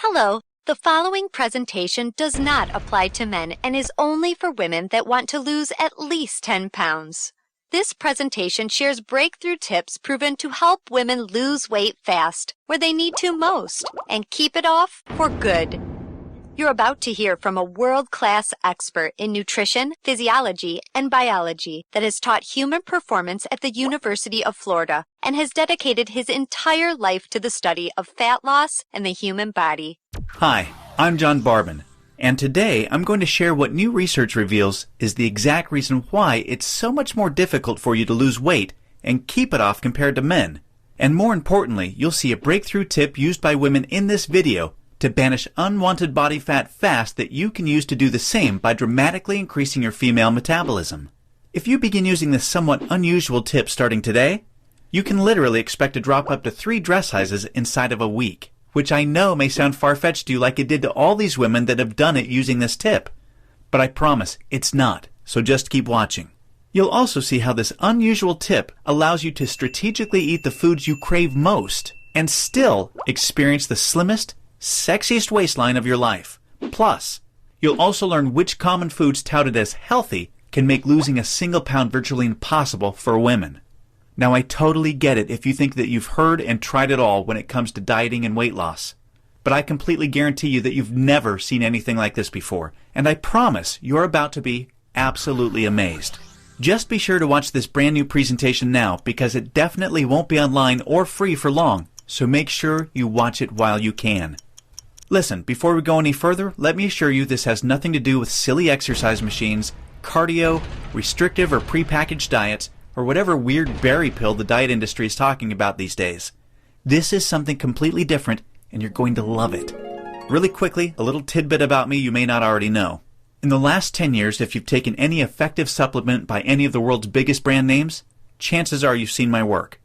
Hello, the following presentation does not apply to men and is only for women that want to lose at least 10 pounds. This presentation shares breakthrough tips proven to help women lose weight fast, where they need to most, and keep it off for good. You're about to hear from a world-class expert in nutrition, physiology, and biology that has taught human performance at the University of Florida and has dedicated his entire life to the study of fat loss and the human body. Hi, I'm John Barban, and today I'm going to share what new research reveals is the exact reason why it's so much more difficult for you to lose weight and keep it off compared to men. And more importantly, you'll see a breakthrough tip used by women in this video to banish unwanted body fat fast that you can use to do the same by dramatically increasing your female metabolism. If you begin using this somewhat unusual tip starting today, you can literally expect to drop up to 3 dress sizes inside of a week, which I know may sound far-fetched to you like it did to all these women that have done it using this tip. But I promise it's not, so just keep watching. You'll also see how this unusual tip allows you to strategically eat the foods you crave most and still experience the slimmest, sexiest waistline of your life. Plus, you'll also learn which common foods touted as healthy can make losing a single pound virtually impossible for women. Now, I totally get it if you think that you've heard and tried it all when it comes to dieting and weight loss. But I completely guarantee you that you've never seen anything like this before, and I promise you're about to be absolutely amazed. Just be sure to watch this brand new presentation now because it definitely won't be online or free for long, so make sure you watch it while you can. Listen, before we go any further, let me assure you this has nothing to do with silly exercise machines, cardio, restrictive or prepackaged diets, or whatever weird berry pill the diet industry is talking about these days. This is something completely different, and you're going to love it. Really quickly, a little tidbit about me you may not already know. In the last 10 years, if you've taken any effective supplement by any of the world's biggest brand names, chances are you've seen my work.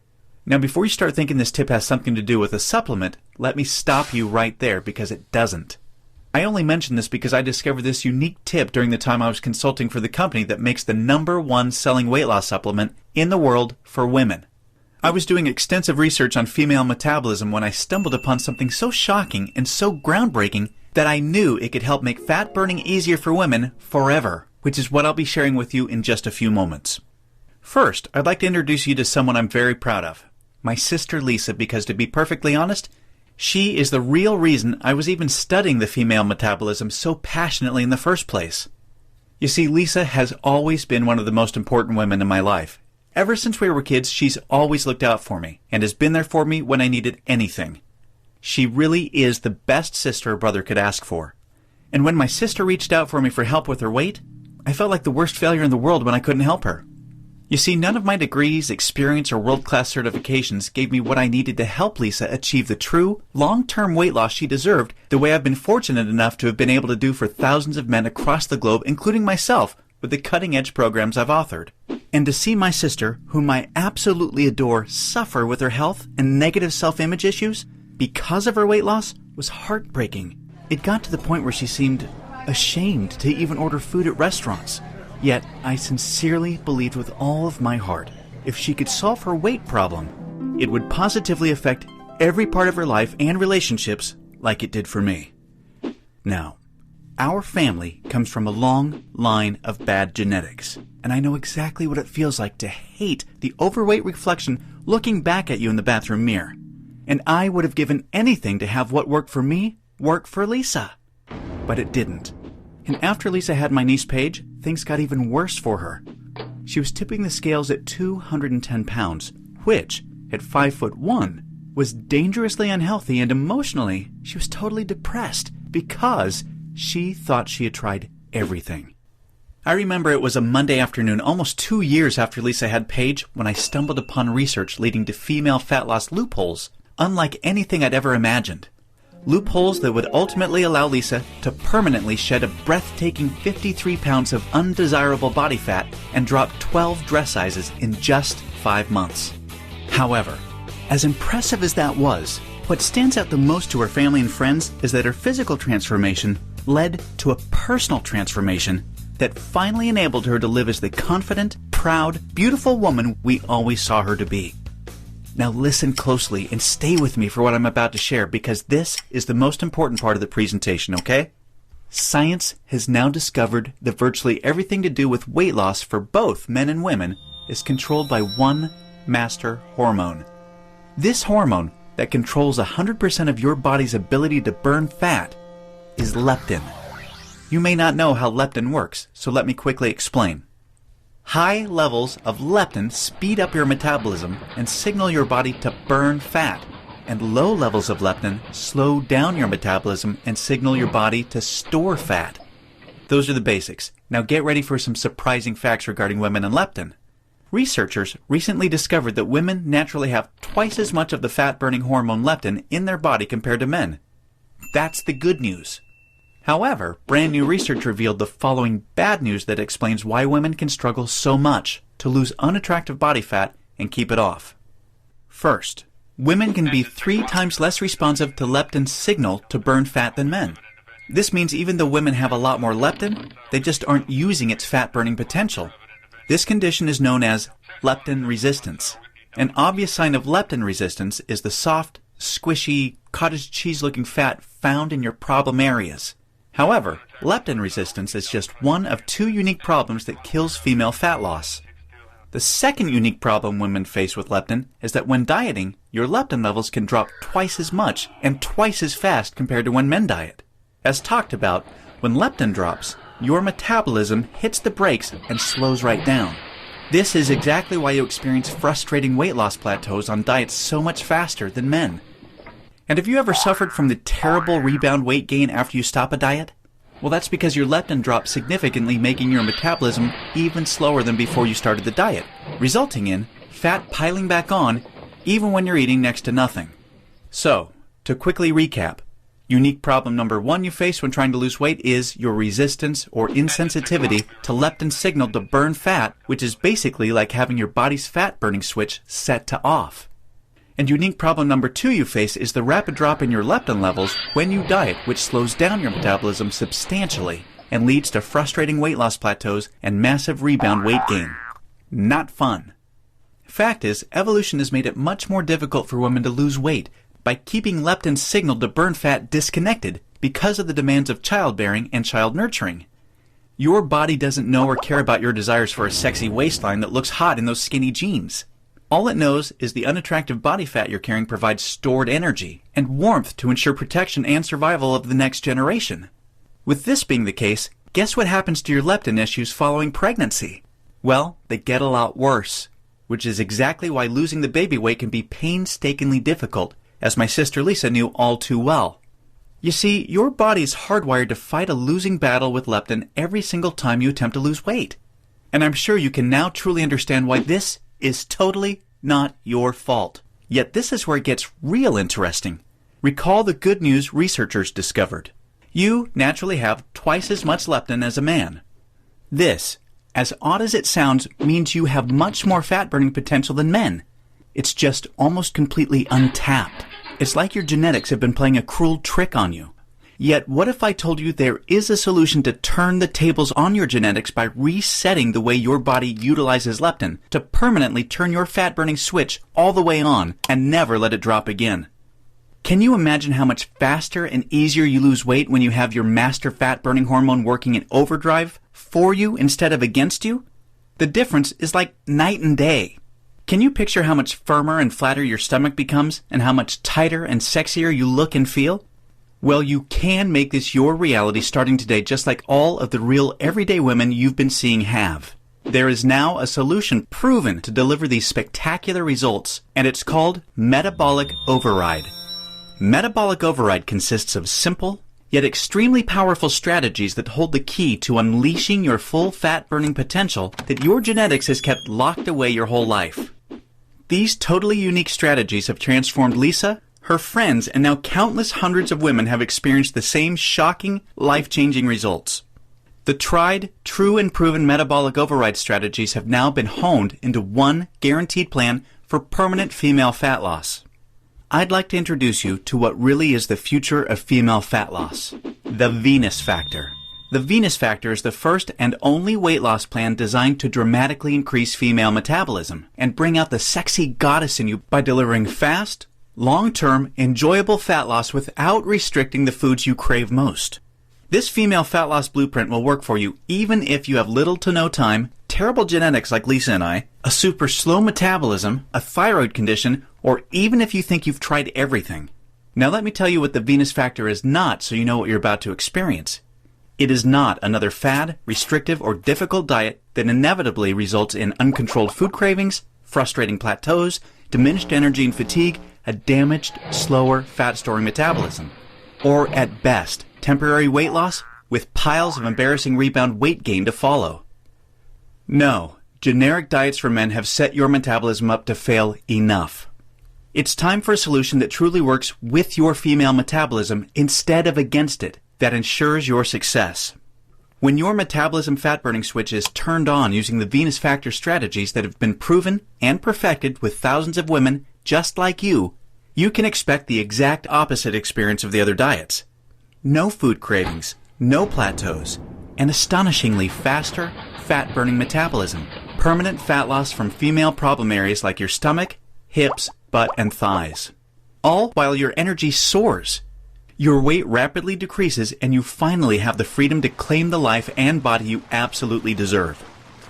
Now, before you start thinking this tip has something to do with a supplement, let me stop you right there because it doesn't. I only mention this because I discovered this unique tip during the time I was consulting for the company that makes the #1 selling weight loss supplement in the world for women. I was doing extensive research on female metabolism when I stumbled upon something so shocking and so groundbreaking that I knew it could help make fat burning easier for women forever, which is what I'll be sharing with you in just a few moments. First, I'd like to introduce you to someone I'm very proud of. My sister Lisa, because to be perfectly honest, she is the real reason I was even studying the female metabolism so passionately in the first place. You see, Lisa has always been one of the most important women in my life. Ever since we were kids, she's always looked out for me and has been there for me when I needed anything. She really is the best sister a brother could ask for. And when my sister reached out for me for help with her weight, I felt like the worst failure in the world when I couldn't help her. You see, none of my degrees, experience, or world-class certifications gave me what I needed to help Lisa achieve the true, long-term weight loss she deserved the way I've been fortunate enough to have been able to do for thousands of men across the globe, including myself, with the cutting-edge programs I've authored. And to see my sister, whom I absolutely adore, suffer with her health and negative self-image issues because of her weight loss was heartbreaking. It got to the point where she seemed ashamed to even order food at restaurants. Yet, I sincerely believed with all of my heart, if she could solve her weight problem, it would positively affect every part of her life and relationships like it did for me. Now, our family comes from a long line of bad genetics, and I know exactly what it feels like to hate the overweight reflection looking back at you in the bathroom mirror. And I would have given anything to have what worked for me work for Lisa. But it didn't. And after Lisa had my niece Paige, things got even worse for her. She was tipping the scales at 210 pounds, which, at 5'1", was dangerously unhealthy, and emotionally, she was totally depressed because she thought she had tried everything. I remember it was a Monday afternoon, almost 2 years after Lisa had Paige, when I stumbled upon research leading to female fat loss loopholes, unlike anything I'd ever imagined. Loopholes that would ultimately allow Lisa to permanently shed a breathtaking 53 pounds of undesirable body fat and drop 12 dress sizes in just 5 months. However, as impressive as that was, what stands out the most to her family and friends is that her physical transformation led to a personal transformation that finally enabled her to live as the confident, proud, beautiful woman we always saw her to be. Now listen closely and stay with me for what I'm about to share, because this is the most important part of the presentation, okay? Science has now discovered that virtually everything to do with weight loss for both men and women is controlled by one master hormone. This hormone that controls 100% of your body's ability to burn fat is leptin. You may not know how leptin works, so let me quickly explain. High levels of leptin speed up your metabolism and signal your body to burn fat, and low levels of leptin slow down your metabolism and signal your body to store fat. Those are the basics. Now get ready for some surprising facts regarding women and leptin. Researchers recently discovered that women naturally have twice as much of the fat-burning hormone leptin in their body compared to men. That's the good news. However, brand new research revealed the following bad news that explains why women can struggle so much to lose unattractive body fat and keep it off. First, women can be 3 times less responsive to leptin's signal to burn fat than men. This means even though women have a lot more leptin, they just aren't using its fat-burning potential. This condition is known as leptin resistance. An obvious sign of leptin resistance is the soft, squishy, cottage cheese-looking fat found in your problem areas. However, leptin resistance is just one of 2 unique problems that kills female fat loss. The second unique problem women face with leptin is that when dieting, your leptin levels can drop twice as much and twice as fast compared to when men diet. As talked about, when leptin drops, your metabolism hits the brakes and slows right down. This is exactly why you experience frustrating weight loss plateaus on diets so much faster than men. And have you ever suffered from the terrible rebound weight gain after you stop a diet? Well, that's because your leptin drops significantly, making your metabolism even slower than before you started the diet, resulting in fat piling back on even when you're eating next to nothing. So, to quickly recap, unique problem number 1 you face when trying to lose weight is your resistance or insensitivity to leptin's signal to burn fat, which is basically like having your body's fat-burning switch set to off. And unique problem number 2 you face is the rapid drop in your leptin levels when you diet, which slows down your metabolism substantially and leads to frustrating weight loss plateaus and massive rebound weight gain. Not fun. Fact is, evolution has made it much more difficult for women to lose weight by keeping leptin's signal to burn fat disconnected because of the demands of childbearing and child nurturing. Your body doesn't know or care about your desires for a sexy waistline that looks hot in those skinny jeans. All it knows is the unattractive body fat you're carrying provides stored energy and warmth to ensure protection and survival of the next generation. With this being the case, guess what happens to your leptin issues following pregnancy? Well, they get a lot worse, which is exactly why losing the baby weight can be painstakingly difficult, as my sister Lisa knew all too well. You see, your body is hardwired to fight a losing battle with leptin every single time you attempt to lose weight. And I'm sure you can now truly understand why this is totally not your fault. Yet this is where it gets real interesting. Recall the good news researchers discovered. You naturally have twice as much leptin as a man. This, as odd as it sounds, means you have much more fat-burning potential than men. It's just almost completely untapped. It's like your genetics have been playing a cruel trick on you. Yet what if I told you there is a solution to turn the tables on your genetics by resetting the way your body utilizes leptin to permanently turn your fat-burning switch all the way on and never let it drop again? Can you imagine how much faster and easier you lose weight when you have your master fat-burning hormone working in overdrive for you instead of against you? The difference is like night and day. Can you picture how much firmer and flatter your stomach becomes and how much tighter and sexier you look and feel? Well, you can make this your reality starting today, just like all of the real everyday women you've been seeing have. There is now a solution proven to deliver these spectacular results, and it's called metabolic override. Metabolic override consists of simple, yet extremely powerful strategies that hold the key to unleashing your full fat-burning potential that your genetics has kept locked away your whole life. These totally unique strategies have transformed Lisa, her friends, and now countless hundreds of women have experienced the same shocking, life-changing results. The tried, true, and proven metabolic override strategies have now been honed into one guaranteed plan for permanent female fat loss. I'd like to introduce you to what really is the future of female fat loss, the Venus factor. The Venus Factor is the first and only weight loss plan designed to dramatically increase female metabolism and bring out the sexy goddess in you by delivering fast, long-term, enjoyable fat loss without restricting the foods you crave most. This female fat loss blueprint will work for you even if you have little to no time, terrible genetics like Lisa and I, a super slow metabolism, a thyroid condition, or even if you think you've tried everything. Now let me tell you what the Venus Factor is not so you know what you're about to experience. It is not another fad, restrictive, or difficult diet that inevitably results in uncontrolled food cravings, frustrating plateaus, diminished energy and fatigue, a damaged, slower, fat-storing metabolism. Or, at best, temporary weight loss with piles of embarrassing rebound weight gain to follow. No, generic diets for men have set your metabolism up to fail enough. It's time for a solution that truly works with your female metabolism instead of against it, that ensures your success. When your metabolism fat-burning switch is turned on using the Venus Factor strategies that have been proven and perfected with thousands of women just like you, you can expect the exact opposite experience of the other diets. No food cravings, no plateaus, and astonishingly faster, fat-burning metabolism. Permanent fat loss from female problem areas like your stomach, hips, butt, and thighs. All while your energy soars. Your weight rapidly decreases and you finally have the freedom to claim the life and body you absolutely deserve.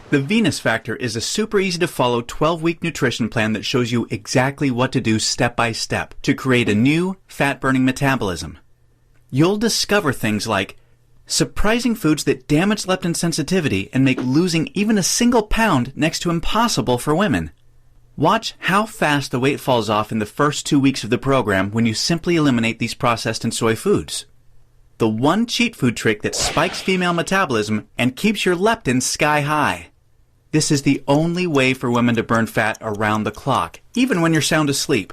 The Venus Factor is a super easy to follow 12-week nutrition plan that shows you exactly what to do step by step to create a new fat-burning metabolism. You'll discover things like surprising foods that damage leptin sensitivity and make losing even a single pound next to impossible for women. Watch how fast the weight falls off in the first 2 weeks of the program when you simply eliminate these processed and soy foods. The one cheat food trick that spikes female metabolism and keeps your leptin sky high. This is the only way for women to burn fat around the clock, even when you're sound asleep.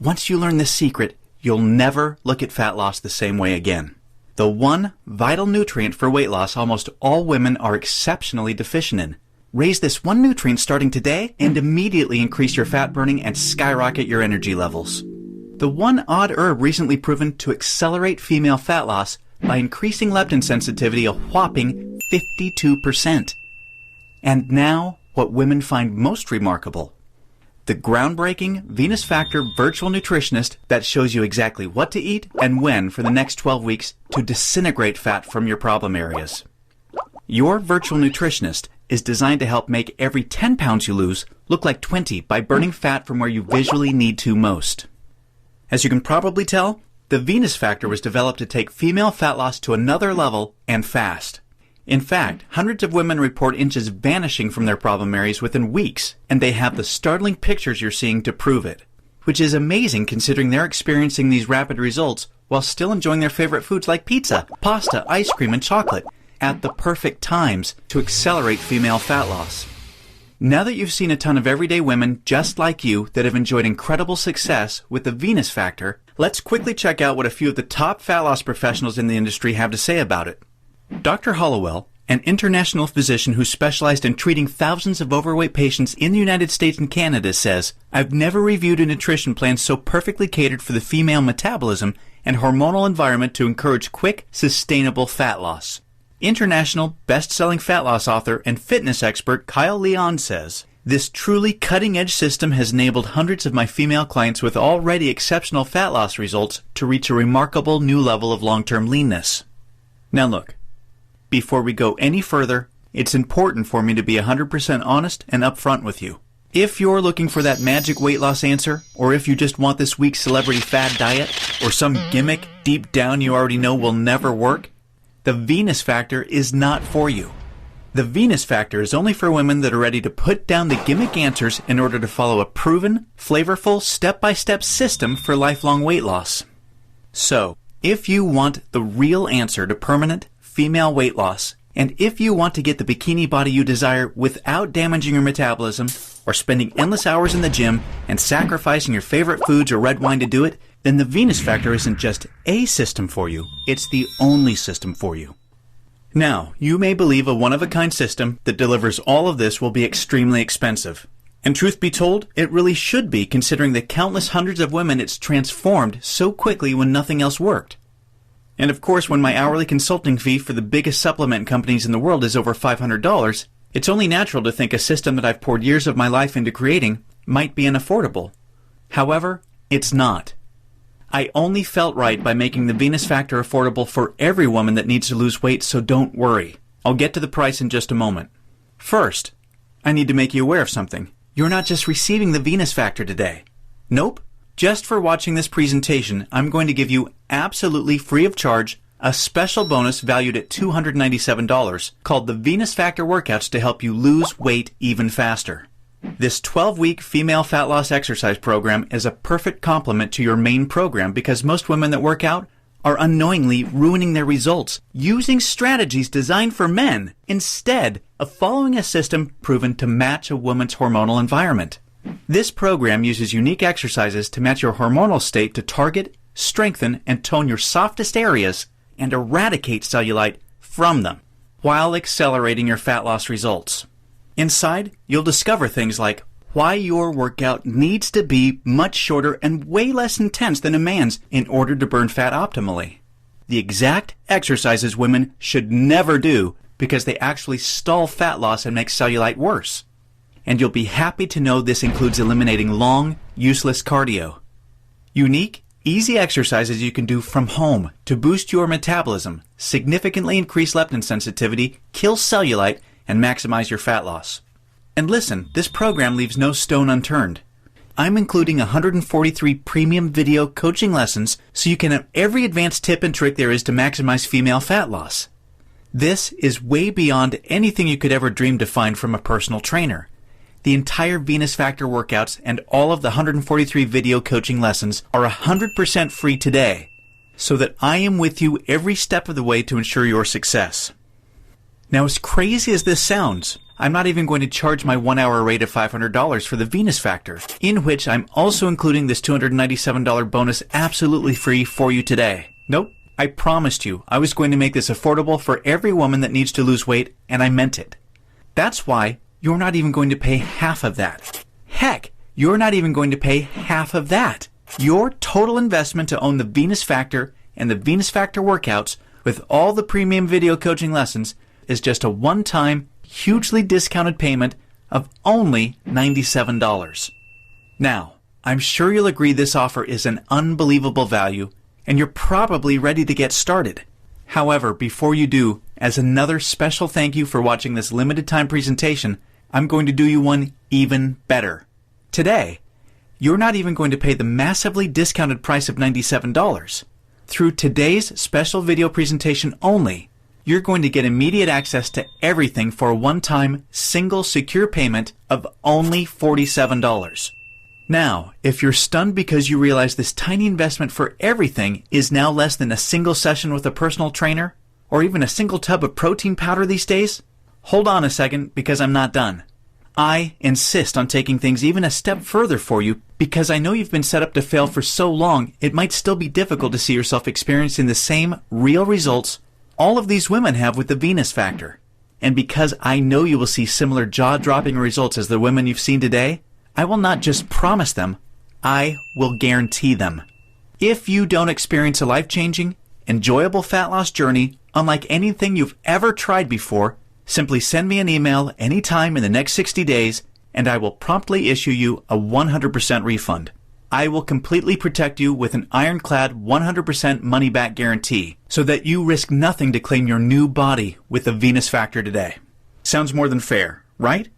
Once you learn this secret, you'll never look at fat loss the same way again. The one vital nutrient for weight loss almost all women are exceptionally deficient in. Raise this one nutrient starting today and immediately increase your fat burning and skyrocket your energy levels. The one odd herb recently proven to accelerate female fat loss by increasing leptin sensitivity a whopping 52%. And now, what women find most remarkable. The groundbreaking Venus Factor virtual nutritionist that shows you exactly what to eat and when for the next 12 weeks to disintegrate fat from your problem areas. Your virtual nutritionist is designed to help make every 10 pounds you lose look like 20 by burning fat from where you visually need to most. As you can probably tell, the Venus Factor was developed to take female fat loss to another level and fast. In fact, hundreds of women report inches vanishing from their problem areas within weeks, and they have the startling pictures you're seeing to prove it, which is amazing considering they're experiencing these rapid results while still enjoying their favorite foods like pizza, pasta, ice cream, and chocolate at the perfect times to accelerate female fat loss. Now that you've seen a ton of everyday women just like you that have enjoyed incredible success with the Venus Factor, let's quickly check out what a few of the top fat loss professionals in the industry have to say about it. Dr. Hollowell, an international physician who specialized in treating thousands of overweight patients in the United States and Canada, says, "I've never reviewed a nutrition plan so perfectly catered for the female metabolism and hormonal environment to encourage quick, sustainable fat loss." International best-selling fat loss author and fitness expert Kyle Leon says, "This truly cutting-edge system has enabled hundreds of my female clients with already exceptional fat loss results to reach a remarkable new level of long-term leanness." Now look, before we go any further, it's important for me to be 100% honest and upfront with you. If you're looking for that magic weight loss answer, or if you just want this week's celebrity fad diet, or some gimmick deep down you already know will never work, the Venus Factor is not for you. The Venus Factor is only for women that are ready to put down the gimmick answers in order to follow a proven, flavorful, step-by-step system for lifelong weight loss. So, if you want the real answer to permanent female weight loss, and if you want to get the bikini body you desire without damaging your metabolism, or spending endless hours in the gym and sacrificing your favorite foods or red wine to do it, then the Venus Factor isn't just a system for you, it's the only system for you. Now, you may believe a one-of-a-kind system that delivers all of this will be extremely expensive. And truth be told, it really should be considering the countless hundreds of women it's transformed so quickly when nothing else worked. And of course, when my hourly consulting fee for the biggest supplement companies in the world is over $500, it's only natural to think a system that I've poured years of my life into creating might be unaffordable. However, it's not. I only felt right by making the Venus Factor affordable for every woman that needs to lose weight, so don't worry. I'll get to the price in just a moment. First, I need to make you aware of something. You're not just receiving the Venus Factor today. Nope. Just for watching this presentation, I'm going to give you absolutely free of charge a special bonus valued at $297 called the Venus Factor Workouts to help you lose weight even faster. This 12-week female fat loss exercise program is a perfect complement to your main program because most women that work out are unknowingly ruining their results using strategies designed for men instead of following a system proven to match a woman's hormonal environment. This program uses unique exercises to match your hormonal state to target, strengthen, and tone your softest areas and eradicate cellulite from them while accelerating your fat loss results. Inside, you'll discover things like why your workout needs to be much shorter and way less intense than a man's in order to burn fat optimally. The exact exercises women should never do because they actually stall fat loss and make cellulite worse. And you'll be happy to know this includes eliminating long, useless cardio. Unique, easy exercises you can do from home to boost your metabolism, significantly increase leptin sensitivity, kill cellulite, and maximize your fat loss. And listen, this program leaves no stone unturned. I'm including 143 premium video coaching lessons so you can have every advanced tip and trick there is to maximize female fat loss. This is way beyond anything you could ever dream to find from a personal trainer. The entire Venus Factor workouts and all of the 143 video coaching lessons are 100% free today, so that I am with you every step of the way to ensure your success. Now, as crazy as this sounds, I'm not even going to charge my 1-hour rate of $500 for the Venus Factor, in which I'm also including this $297 bonus absolutely free for you today. Nope, I promised you I was going to make this affordable for every woman that needs to lose weight, and I meant it. That's why you're not even going to pay half of that. Heck, you're not even going to pay half of that. Your total investment to own the Venus Factor and the Venus Factor workouts with all the premium video coaching lessons is just a one-time, hugely discounted payment of only $97. Now, I'm sure you'll agree this offer is an unbelievable value, and you're probably ready to get started. However, before you do, as another special thank you for watching this limited time presentation, I'm going to do you one even better. Today, you're not even going to pay the massively discounted price of $97. Through today's special video presentation only, you're going to get immediate access to everything for a one-time, single, secure payment of only $47. Now, if you're stunned because you realize this tiny investment for everything is now less than a single session with a personal trainer, or even a single tub of protein powder these days, hold on a second because I'm not done. I insist on taking things even a step further for you because I know you've been set up to fail for so long it might still be difficult to see yourself experiencing the same real results all of these women have with the Venus Factor. And because I know you will see similar jaw-dropping results as the women you've seen today, I will not just promise them, I will guarantee them. If you don't experience a life-changing, enjoyable fat loss journey unlike anything you've ever tried before, simply send me an email anytime in the next 60 days and I will promptly issue you a 100% refund. I will completely protect you with an ironclad 100% money-back guarantee so that you risk nothing to claim your new body with the Venus Factor today. Sounds more than fair, right?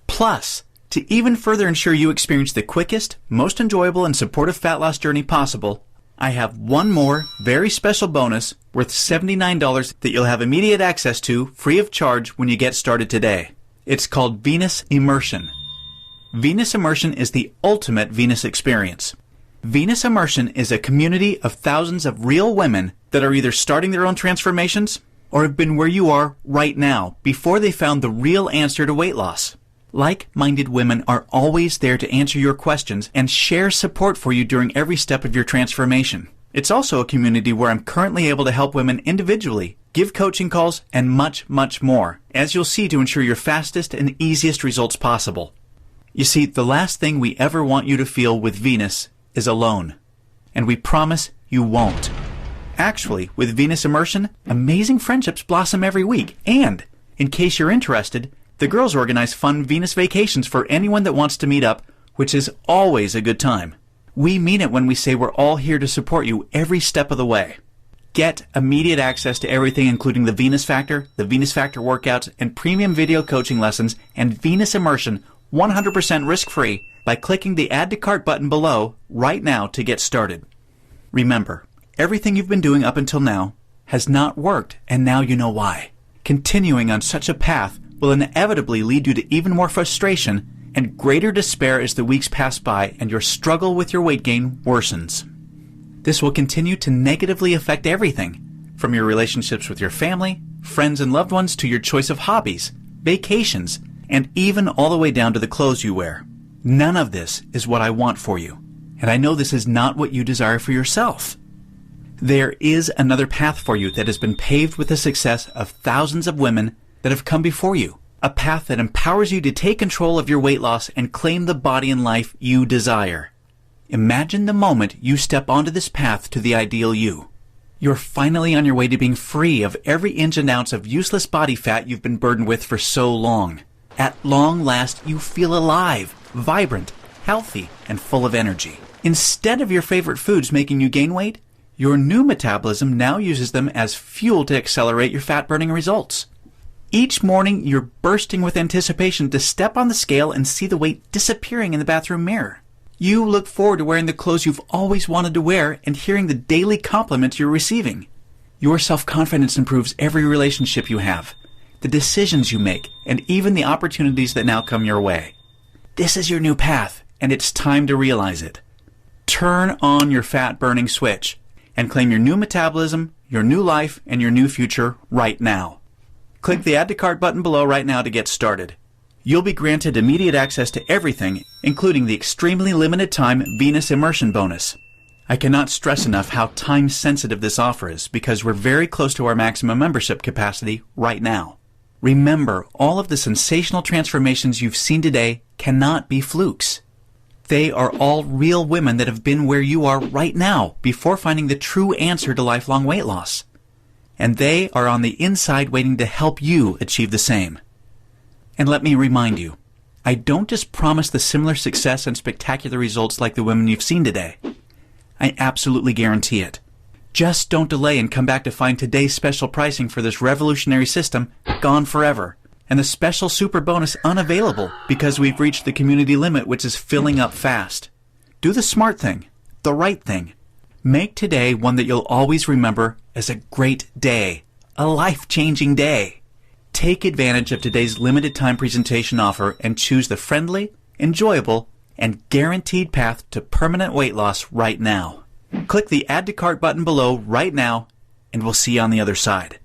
Plus, to even further ensure you experience the quickest, most enjoyable, and supportive fat loss journey possible, I have one more very special bonus worth $79 that you'll have immediate access to free of charge when you get started today. It's called Venus Immersion. Venus Immersion is the ultimate Venus experience. Venus Immersion is a community of thousands of real women that are either starting their own transformations or have been where you are right now before they found the real answer to weight loss. Like-minded women are always there to answer your questions and share support for you during every step of your transformation. It's also a community where I'm currently able to help women individually, give coaching calls, and much, much more, as you'll see to ensure your fastest and easiest results possible. You see, the last thing we ever want you to feel with Venus is alone. And we promise you won't. Actually, with Venus Immersion, amazing friendships blossom every week. And, in case you're interested, the girls organize fun Venus vacations for anyone that wants to meet up, which is always a good time. We mean it when we say we're all here to support you every step of the way. Get immediate access to everything including the Venus Factor workouts, and premium video coaching lessons and Venus Immersion 100% risk-free by clicking the Add to Cart button below right now to get started. Remember, everything you've been doing up until now has not worked, and now you know why. Continuing on such a path will inevitably lead you to even more frustration and greater despair as the weeks pass by and your struggle with your weight gain worsens. This will continue to negatively affect everything, from your relationships with your family, friends and loved ones, to your choice of hobbies, vacations, and even all the way down to the clothes you wear. None of this is what I want for you, and I know this is not what you desire for yourself. There is another path for you that has been paved with the success of thousands of women that have come before you. A path that empowers you to take control of your weight loss and claim the body and life you desire. Imagine the moment you step onto this path to the ideal you. You're finally on your way to being free of every inch and ounce of useless body fat you've been burdened with for so long. At long last, you feel alive, vibrant, healthy, and full of energy. Instead of your favorite foods making you gain weight, your new metabolism now uses them as fuel to accelerate your fat-burning results. Each morning, you're bursting with anticipation to step on the scale and see the weight disappearing in the bathroom mirror. You look forward to wearing the clothes you've always wanted to wear and hearing the daily compliments you're receiving. Your self-confidence improves every relationship you have, the decisions you make, and even the opportunities that now come your way. This is your new path, and it's time to realize it. Turn on your fat-burning switch and claim your new metabolism, your new life, and your new future right now. Click the Add to Cart button below right now to get started. You'll be granted immediate access to everything, including the extremely limited time Venus Immersion bonus. I cannot stress enough how time-sensitive this offer is because we're very close to our maximum membership capacity right now. Remember, all of the sensational transformations you've seen today cannot be flukes. They are all real women that have been where you are right now before finding the true answer to lifelong weight loss. And they are on the inside waiting to help you achieve the same. And let me remind you, I don't just promise the similar success and spectacular results like the women you've seen today. I absolutely guarantee it. Just don't delay and come back to find today's special pricing for this revolutionary system gone forever, and the special super bonus unavailable because we've reached the community limit, which is filling up fast. Do the smart thing, the right thing. Make today one that you'll always remember as a great day, a life-changing day. Take advantage of today's limited time presentation offer and choose the friendly, enjoyable, and guaranteed path to permanent weight loss right now. Click the Add to Cart button below right now, and we'll see you on the other side.